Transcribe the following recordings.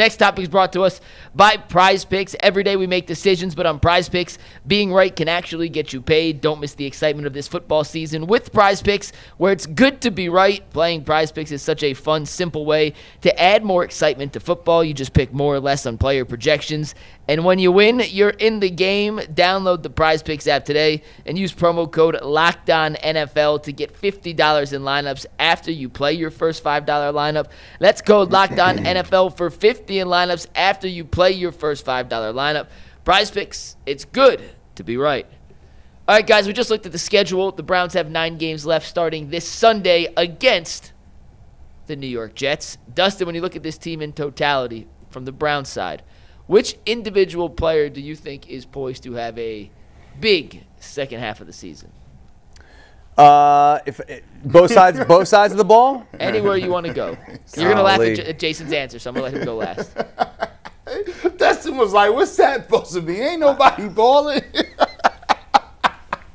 Next topic is brought to us by Prize Picks. Every day we make decisions, but on Prize Picks, being right can actually get you paid. Don't miss the excitement of this football season with Prize Picks, where it's good to be right. Playing Prize Picks is such a fun, simple way to add more excitement to football. You just pick more or less on player projections, and when you win, you're in the game. Download the Prize Picks app today and use promo code LOCKEDONNFL to get $50 in lineups after you play your first $5 lineup. That's code LOCKEDONNFL for $50 in lineups after you play your first $5 lineup. Prize Picks, it's good to be right. All right, guys, we just looked at the schedule. The Browns have 9 games left starting this Sunday against the New York Jets. Dustin, when you look at this team in totality from the Browns side, which individual player do you think is poised to have a big second half of the season? If both sides of the ball? Anywhere you want to go. You're going to laugh at Jason's answer, so I'm going to let him go last. Dustin was like, what's that supposed to be? Ain't nobody balling.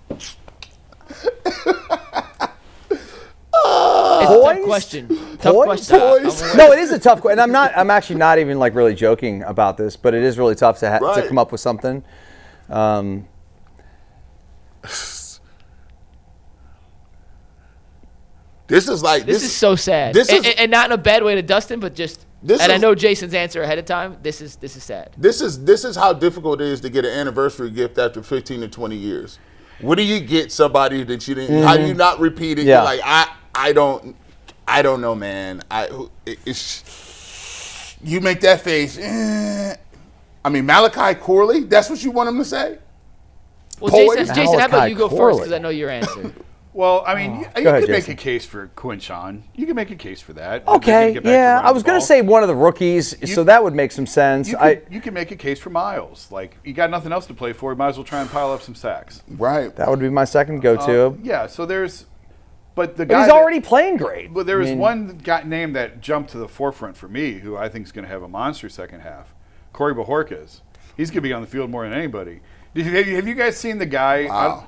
It's a tough question. Tough question. No, it is a tough question. And I'm actually not even like really joking about this, but it is really tough to come up with something. This is so sad. And not in a bad way to Dustin, but just I know Jason's answer ahead of time. This is sad. This is how difficult it is to get an anniversary gift after 15 to 20 years. What do you get somebody that you didn't? How do you not repeat it? Yeah. You're like I don't know, man. You make that face. I mean, Malachi Corley. That's what you want him to say. Well, Jason, how about you go first because I know your answer. Well, I mean, you ahead, could make Jason. a case for Quinnen. You can make a case for that. Okay, yeah. I was going to say one of the rookies, so that would make some sense. You can make a case for Miles. Like, you got nothing else to play for. You might as well try and pile up some sacks. Right. That would be my second go-to. Yeah, so there's – but he's already playing great. But there was one name that jumped to the forefront for me who I think is going to have a monster second half. Corey Bojorquez. He's going to be on the field more than anybody. Have you guys seen the guy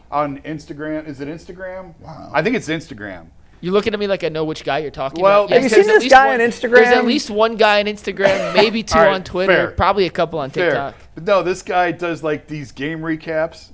on Instagram? Is it Instagram? Wow. I think it's Instagram. You're looking at me like I know which guy you're talking about. Have you seen this guy on Instagram? There's at least one guy on Instagram, maybe two on Twitter, fair. probably a couple on TikTok. But no, this guy does like these game recaps.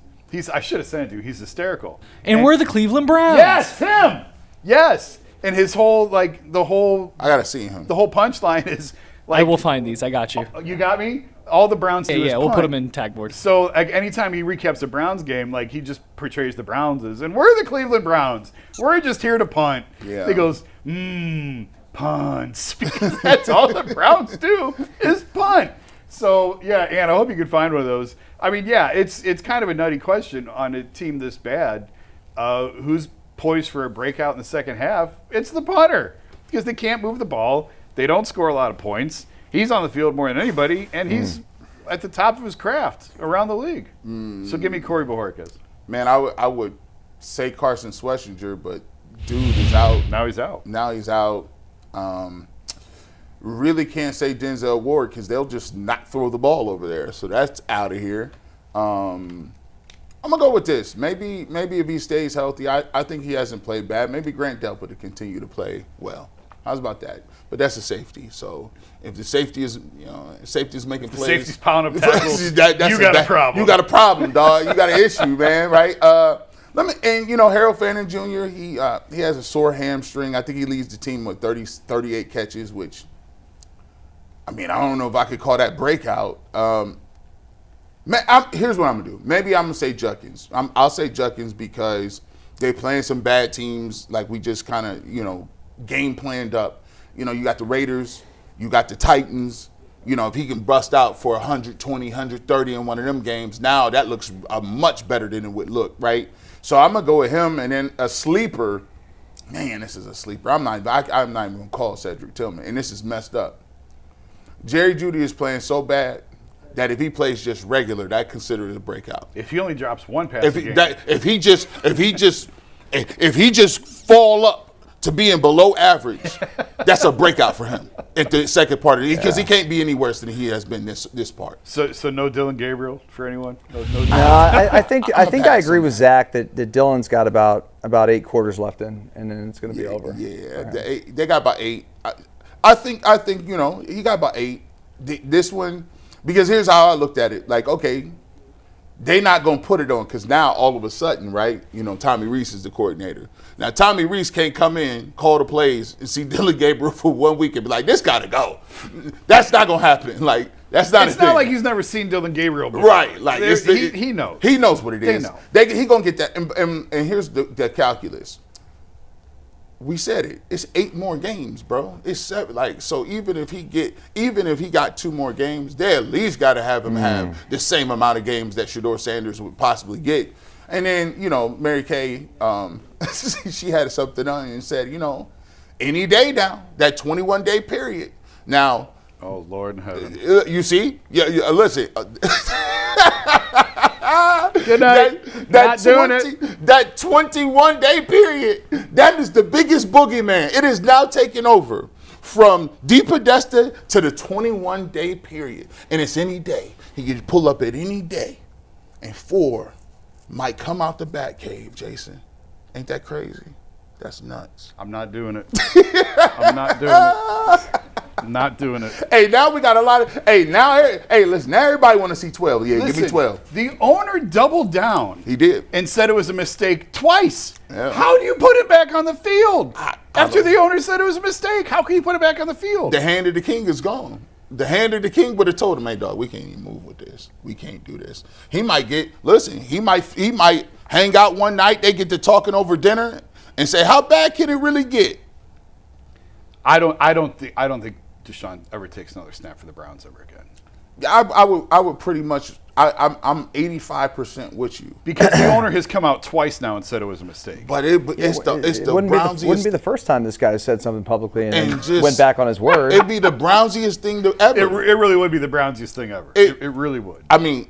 I should have sent it to you. He's hysterical. And we're the Cleveland Browns. Yes, him. Yes. And his whole I gotta see him. The whole punchline is like, I will find these. I got you. You got me? All the Browns do is we'll punt. put them in tag boards. So like, anytime he recaps a Browns game, like he just portrays the Browns as, and we're the Cleveland Browns. We're just here to punt. Yeah. He goes, punts. Because that's all the Browns do is punt. So yeah, and I hope you can find one of those. I mean, yeah, it's kind of a nutty question on a team this bad. Who's poised for a breakout in the second half? It's the punter because they can't move the ball. They don't score a lot of points. He's on the field more than anybody, and he's at the top of his craft around the league. So give me Corey Bojorquez. Man, I would say Carson Schwarzenegger, but dude is out. Now he's out. Really can't say Denzel Ward because they'll just not throw the ball over there. So that's out of here. I'm going to go with this. Maybe if he stays healthy, I think he hasn't played bad. Maybe Grant Delpit to continue to play well. How's about that? But that's a safety. So if the safety is making plays. Safety's pounding up tackles. That's you got a problem. You got a problem, dog. You got an issue, man, right? Harold Fannin Jr., he has a sore hamstring. I think he leads the team with 38 catches, which, I mean, I don't know if I could call that breakout. Here's what I'm going to do. Maybe I'm going to say Judkins. I'll say Judkins because they playing some bad teams like we just kind of, game planned up. You got the Raiders, you got the Titans. If he can bust out for 120, 130 in one of them games, now that looks much better than it would look, right? So I'm going to go with him. And then a sleeper, man, this is a sleeper. I'm not even going to call Cedric Tillman, and this is messed up. Jerry Jeudy is playing so bad that if he plays just regular, that considered a breakout. If he only drops one pass a game. If he just fall up to being below average, that's a breakout for him at the second part of it because he can't be any worse than he has been this part. So no Dylan Gabriel for anyone? No I think I agree with Zach that Dylan's got about 8 quarters left in, and then it's going to be over. Yeah, they got about 8. I think he got about 8. this one, because here's how I looked at it. Like, okay, they not going to put it on because now all of a sudden, right, Tommy Rees is the coordinator. Now, Tommy Rees can't come in, call the plays, and see Dylan Gabriel for 1 week and be like, this got to go. That's not going to happen. Like, that's not It's not like he's never seen Dylan Gabriel before. Right. Like, he knows. He knows what it They is. know. He going to get that. And here's the calculus. We said it. It's 8 more games, bro. It's 7. Like, so even if he got 2 more games, they at least got to have him have the same amount of games that Shedeur Sanders would possibly get. And then, Mary Kay, she had something on and said, any day now, that 21-day period. Now, Oh, Lord in heaven. you see? Yeah, listen. Good night. Not doing it. That 21-day period, that is the biggest boogeyman. It is now taking over from DePodesta to the 21-day period. And it's any day. He can pull up at any day. And 4 might come out the bat cave, Jason. Ain't that crazy? That's nuts. I'm not doing it. I'm not doing it. Not doing it. Hey, now we got a lot of. Listen. Now everybody want to see 12. Yeah, give me 12. The owner doubled down. He did. And said it was a mistake twice. Yeah. How do you put it back on the field? After don't- the owner said it was a mistake, how can you put it back on the field? The hand of the king is gone. The hand of the king would have told him, hey, dog, we can't even move with this. We can't do this. He might hang out one night, they get to talking over dinner and say, how bad can it really get? I don't think Deshaun ever takes another snap for the Browns ever again. I would pretty much. I'm 85% with you Because the owner has come out twice now and said it was a mistake. but it's the Brownsiest. Wouldn't be the first time this guy said something publicly and then just went back on his word. It'd be the Brownsiest thing to ever. It really would be the Brownsiest thing ever. It really would. I mean,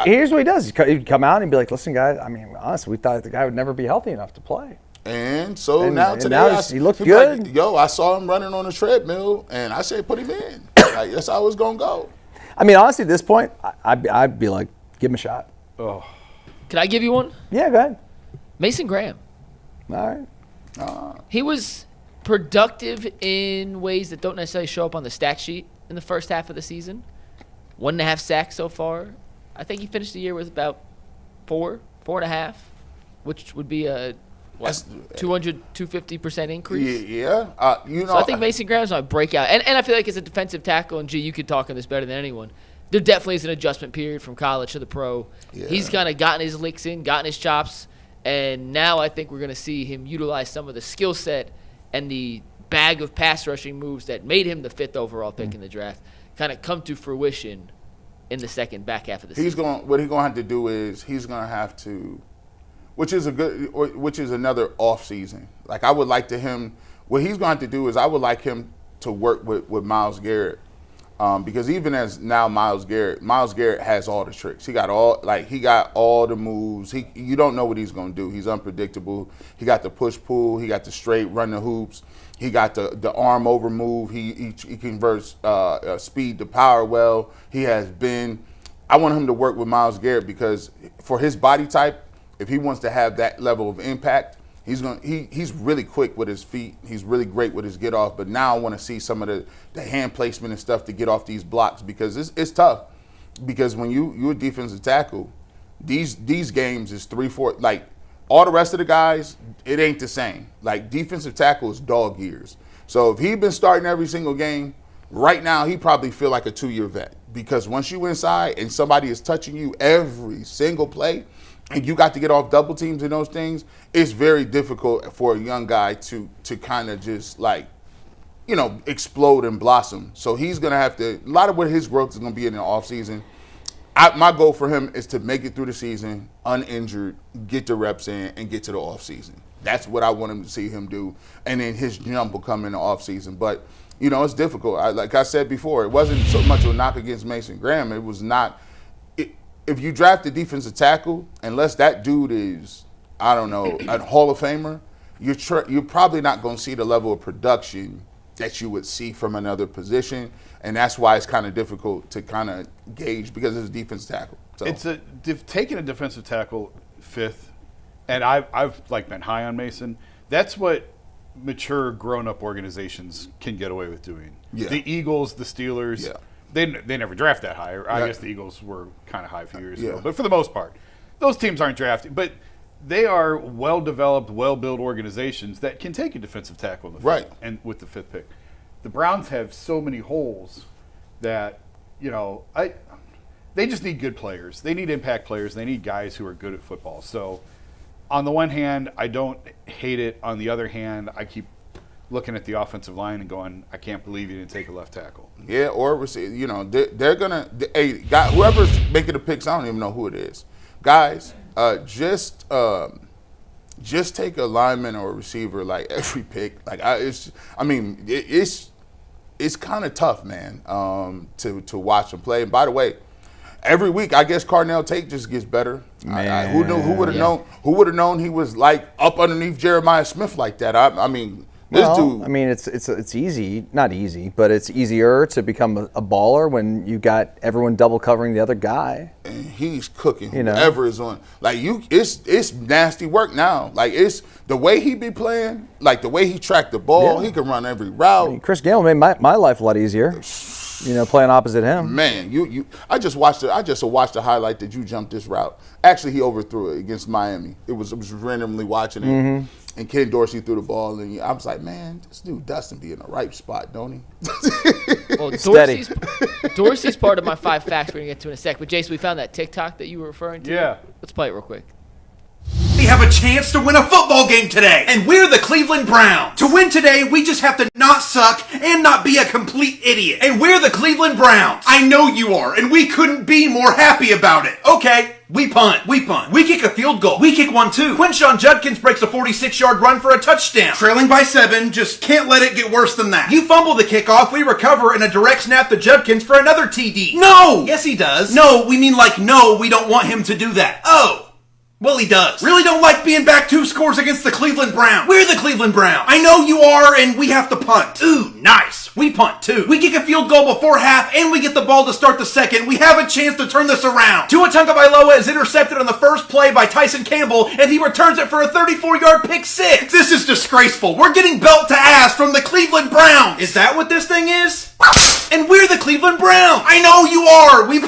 Here's what he does. He'd come out and be like, listen, guys, I mean, honestly, we thought the guy would never be healthy enough to play. and so And- now and today now he looked good. Like, yo, I saw him running on a treadmill, and I said, put him in. Like, that's how it's gonna go. I mean, honestly, at this point, I'd be like, give him a shot. Oh, Can I give you one? Yeah, go ahead. Mason Graham. All right. He was productive in ways that don't necessarily show up on the stat sheet in the first half of the season. 1.5 sacks so far. I think he finished the year with about 4.5, which would be a 250% increase. Yeah. So I think Mason Graham's my breakout. And I feel like as a defensive tackle, and G, you could talk on this better than anyone, there definitely is an adjustment period from college to the pro. Yeah. He's kind of gotten his licks in, gotten his chops, and now I think we're going to see him utilize some of the skill set and the bag of pass rushing moves that made him the 5th overall pick in the draft kind of come to fruition in the back half of the season. What he's going to have to do is he's going to have to, which is another off season. Like I would like what he's going to have to do is I would like him to work with Myles Garrett. Because even as now Myles Garrett has all the tricks. He got all the moves. You don't know what he's going to do. He's unpredictable. He got the push-pull. He got the straight run the hoops. He got the arm over move. He converts speed to power well. I want him to work with Myles Garrett because for his body type, if he wants to have that level of impact, he's really quick with his feet. He's really great with his get off. But now I want to see some of the hand placement and stuff to get off these blocks because it's tough. Because when you're a defensive tackle, these games is 3-4. Like all the rest of the guys, it ain't the same. Like defensive tackle is dog years. So if he'd been starting every single game, right now he probably feel like a 2-year vet. Because once you inside and somebody is touching you every single play, and you got to get off double teams and those things, it's very difficult for a young guy to kind of just explode and blossom. So he's going to have to, a lot of what his growth is going to be in the offseason. My goal for him is to make it through the season uninjured, get the reps in, and get to the offseason. That's what I want him to see him do. And then his jump will come in the offseason. But, it's difficult. Like I said before, it wasn't so much a knock against Mason Graham. It was not. If you draft a defensive tackle, unless that dude is, I don't know, a Hall of Famer, you're probably not going to see the level of production that you would see from another position, and that's why it's kind of difficult to kind of gauge because it's a defensive tackle. So. It's taking a defensive tackle 5th, and I've been high on Mason. That's what mature, grown-up organizations can get away with doing. Yeah. The Eagles, the Steelers. Yeah. they never draft that high. I guess the Eagles were kind of high a few years ago. But for the most part, those teams aren't drafting. But they are well-developed, well-built organizations that can take a defensive tackle in the fifth, and with the 5th pick. The Browns have so many holes that, they just need good players. They need impact players. They need guys who are good at football. So on the one hand, I don't hate it. On the other hand, I keep looking at the offensive line and going, I can't believe you didn't take a left tackle. Yeah, or they're gonna. Hey, guy, whoever's making the picks, I don't even know who it is. Guys, just take a lineman or a receiver like every pick. Like it's kind of tough, man, to watch them play. And by the way, every week I guess Cardinal Tate just gets better. Who knew? Who would have known? Who would have known he was like up underneath Jeremiah Smith like that? This dude. It's easy, not easy, but it's easier to become a baller when you got everyone double covering the other guy. And he's cooking whoever is on. Like it's nasty work now. Like it's the way he be playing, like the way he tracked the ball, he can run every route. Chris Gamble made my life a lot easier. Playing opposite him. Man, I just watched the highlight that you jumped this route. Actually, he overthrew it against Miami. It was randomly watching it, and Ken Dorsey threw the ball, and I was like, man, this dude Dustin be in the right spot, don't he? Well, Steady. Dorsey's part of my 5 facts we're gonna get to in a sec. But Jason, we found that TikTok that you were referring to. Yeah. Let's play it real quick. We have a chance to win a football game today, and we're the Cleveland Browns. To win today, we just have to not suck and not be a complete idiot. And we're the Cleveland Browns. I know you are, and we couldn't be more happy about it. Okay, we punt. We kick a field goal. We kick one too. Quinnen Judkins breaks a 46-yard run for a touchdown. Trailing by 7, just can't let it get worse than that. You fumble the kickoff, we recover, and a direct snap to Judkins for another TD. No! Yes, he does. No, we mean no, we don't want him to do that. Oh. Well, he does. Really don't like being back 2 scores against the Cleveland Browns. We're the Cleveland Browns. I know you are, and we have to punt. Ooh, nice. We punt, too. We kick a field goal before half, and we get the ball to start the second. We have a chance to turn this around. Tua Tagovailoa is intercepted on the first play by Tyson Campbell, and he returns it for a 34-yard pick 6. This is disgraceful. We're getting belt to ass from the Cleveland Browns. Is that what this thing is? And we're the Cleveland Browns. I know you are. We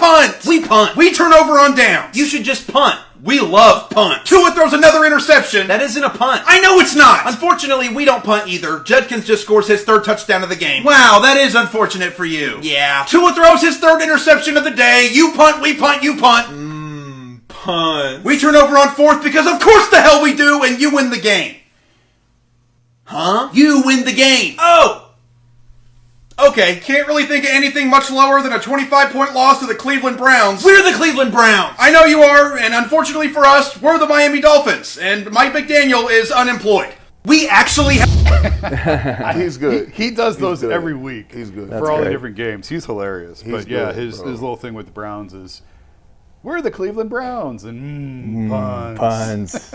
punt. We turn over on downs. You should just punt. We love punt. Tua throws another interception. That isn't a punt. I know it's not. Unfortunately, we don't punt either. Judkins just scores his 3rd touchdown of the game. Wow, that is unfortunate for you. Yeah. Tua throws his 3rd interception of the day. You punt, we punt, you punt. Punt. We turn over on 4th because of course the hell we do, and you win the game. Huh? You win the game. Oh! Okay, can't really think of anything much lower than a 25-point loss to the Cleveland Browns. We're the Cleveland Browns! I know you are, and unfortunately for us, we're the Miami Dolphins, and Mike McDaniel is unemployed. We actually have... He's good. He does those good. every week. He's good. For all the great. different games. He's hilarious. He's But yeah, good, his bro. little thing with the Browns is, we're the Cleveland Browns, and puns. Puns.